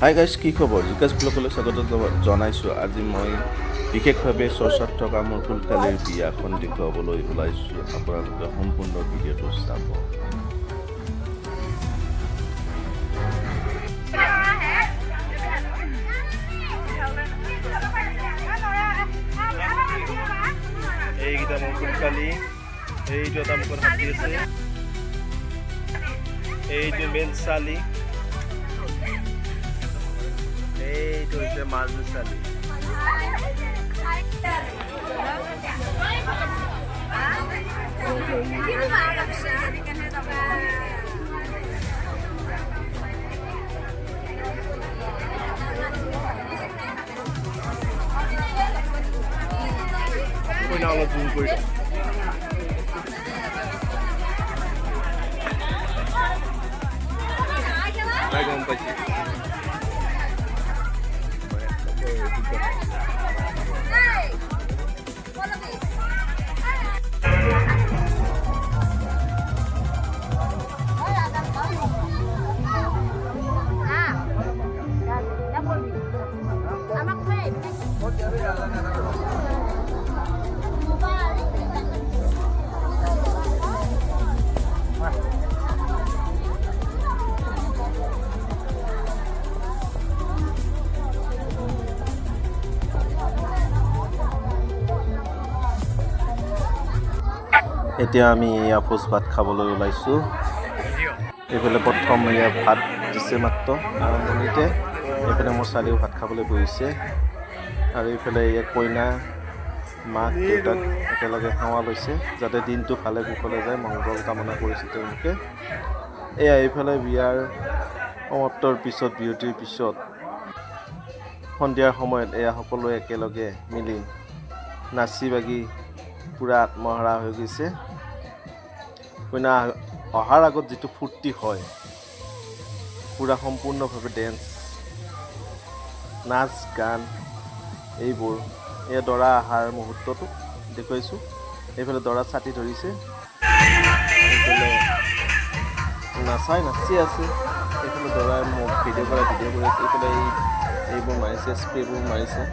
Hi guys, কি খবৰ? জিকাছ ব্লগলৈ স্বাগত জনাইছোঁ। আজি মই বিশেষভাৱে চৰ্চাত থকা মোৰ ফুলকালিৰ বিয়াখন দেখুৱাবলৈ ওলাইছোঁ। আপোনালোকে সম্পূৰ্ণ ভিডিঅ'টো চাব। এইকেইটা মোৰ ফুলকালি, এইটো এটা মুখত হাতী আছে, এইটো মেইন চালি, এইটো হৈছে মাজু চালি। অলপ জুম কৰি দিওঁ। গম পাইছোঁ। এতিয়া আমি ভোজ ভাত খাবলৈ ওলাইছোঁ। এইফালে প্ৰথম ভাত দিছে মাত্ৰ আৰম্ভণিতে। এইফালে মোৰ ছোৱালীও ভাত খাবলৈ বহিছে আৰু এইফালে কইনা মাক দেউতাক একেলগে সেৱা লৈছে, যাতে দিনটো ভালে কুশলে যায়, মংগল কামনা কৰিছে তেওঁলোকে। এইফালে বিয়াৰ সমাপ্তৰ পিছত, বিৰতিৰ পিছত সন্ধিয়াৰ সময়ত সকলোৱে একেলগে মিলি নাচি বাগি পূৰা আত্মহাৰা হৈ গৈছে। কইনা অহাৰ আগত যিটো ফূৰ্তি হয়, পূৰা সম্পূৰ্ণভাৱে ডেন্স, নাচ গান, এইবোৰ দৰা অহাৰ মুহূৰ্তটো দেখুৱাইছোঁ। এইফালে দৰা ছাতি ধৰিছে, এইফালে নাচি আছে, এইফালে দৰাই মোক ভিডিঅ' কৰি আছে, এইফালে এইবোৰ মাৰিছে, স্প্ৰেবোৰ মাৰিছে।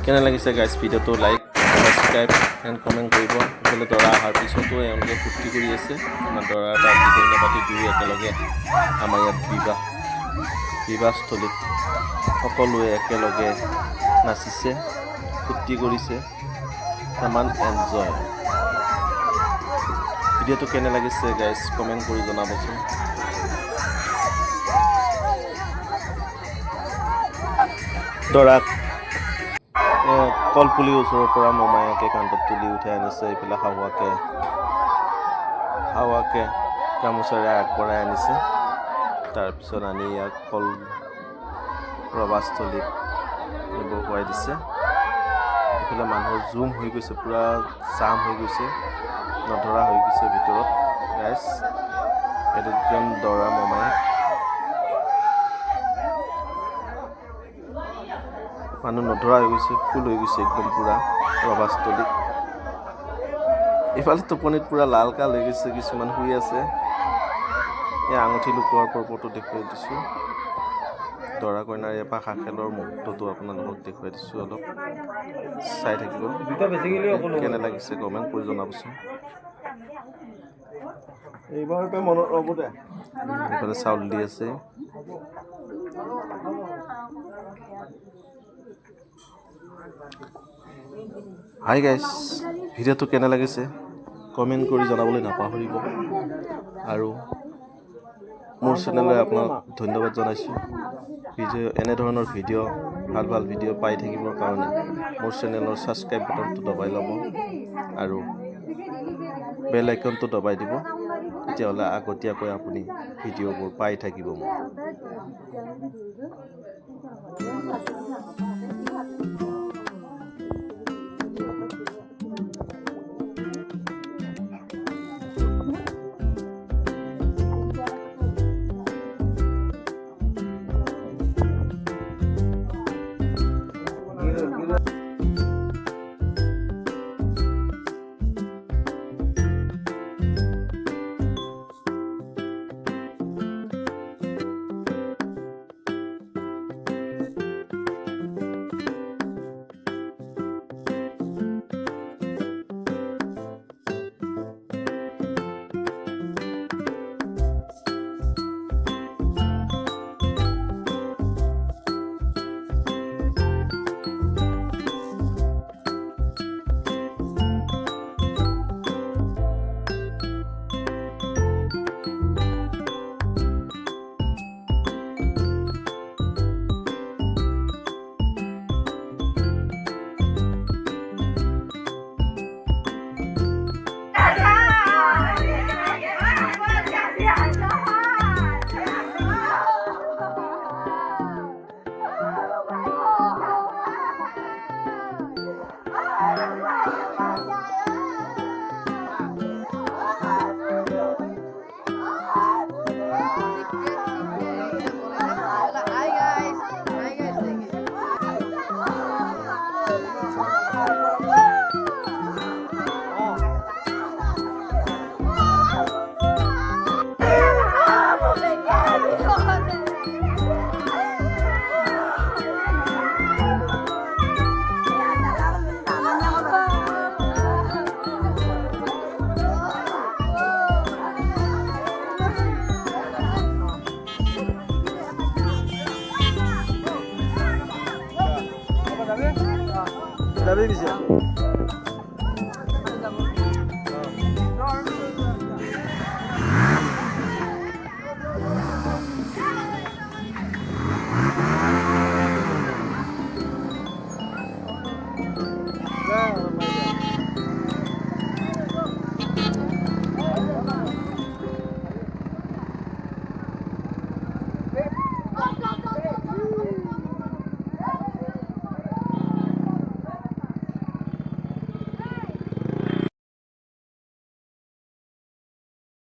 কেনে লাগিছে গাইজ ভিডিঅ'টো? লাইক, ছাবস্ক্ৰাইব এণ্ড কমেণ্ট কৰিব। এইফালে দৰা অহাৰ পিছতো এওঁলোকে ফূৰ্তি কৰি আছে। আমাৰ দৰাৰ পাৰ্টি কইনা পাৰ্টি দুয়ো একেলগে আমাৰ ইয়াত বিবাহস্থলীত সকলোৱে একেলগে নাচিছে, ফূৰ্তি কৰিছে, ইমান এনজয়। ভিডিঅ'টো কেনে লাগিছে গাইজ কমেণ্ট কৰি জনাবচোন। দৰাক কলপুলিৰ ওচৰৰ পৰা মোমায়েকে কান্ধত তুলি উঠাই আনিছে। এইফালে হাৱাকে গামোচাৰে আগবঢ়াই আনিছে। তাৰপিছত আনি ইয়াক কল ৰবাস্থলীত বহুৱাই দিছে। এইফালে মানুহৰ জুম হৈ গৈছে, পূৰা জাম হৈ গৈছে, নধৰা হৈ গৈছে ভিতৰত গাইজ। এইটো দুজন দৰা মোমায়েক, মানুহ নধৰা হৈ গৈছে, ফুল হৈ গৈছে একদম পূৰা ৰবাস্থলী। এইফালে টোপনিত পূৰা লাল কাল হৈ গৈছে, কিছুমান শুই আছে। আঙুঠি লুকোৱাৰ পৰ্বটো দেখুৱাই দিছোঁ। দৰা কইনাৰ পাশা খেলৰ মুহূৰ্তটো আপোনালোকক দেখুৱাই দিছোঁ। অলপ চাই থাকিব। কেনে লাগিছে কমেণ্ট কৰি জনাবচোন। এইফালে চাউল দি আছে। হাই গাইজ, ভিডিঅ'টো কেনে লাগিছে কমেণ্ট কৰি জনাবলৈ নাপাহৰিব। আৰু মোৰ চেনেললৈ আপোনাক ধন্যবাদ জনাইছোঁ। এনেধৰণৰ ভাল ভিডিঅ' পাই থাকিবৰ কাৰণে মোৰ চেনেলৰ ছাবস্ক্ৰাইব বাটনটো দবাই ল'ব আৰু বেল আইকনটো দবাই দিব। তেতিয়াহ'লে আগতীয়াকৈ আপুনি ভিডিঅ'বোৰ পাই থাকিব মোৰ। যাবি পিছে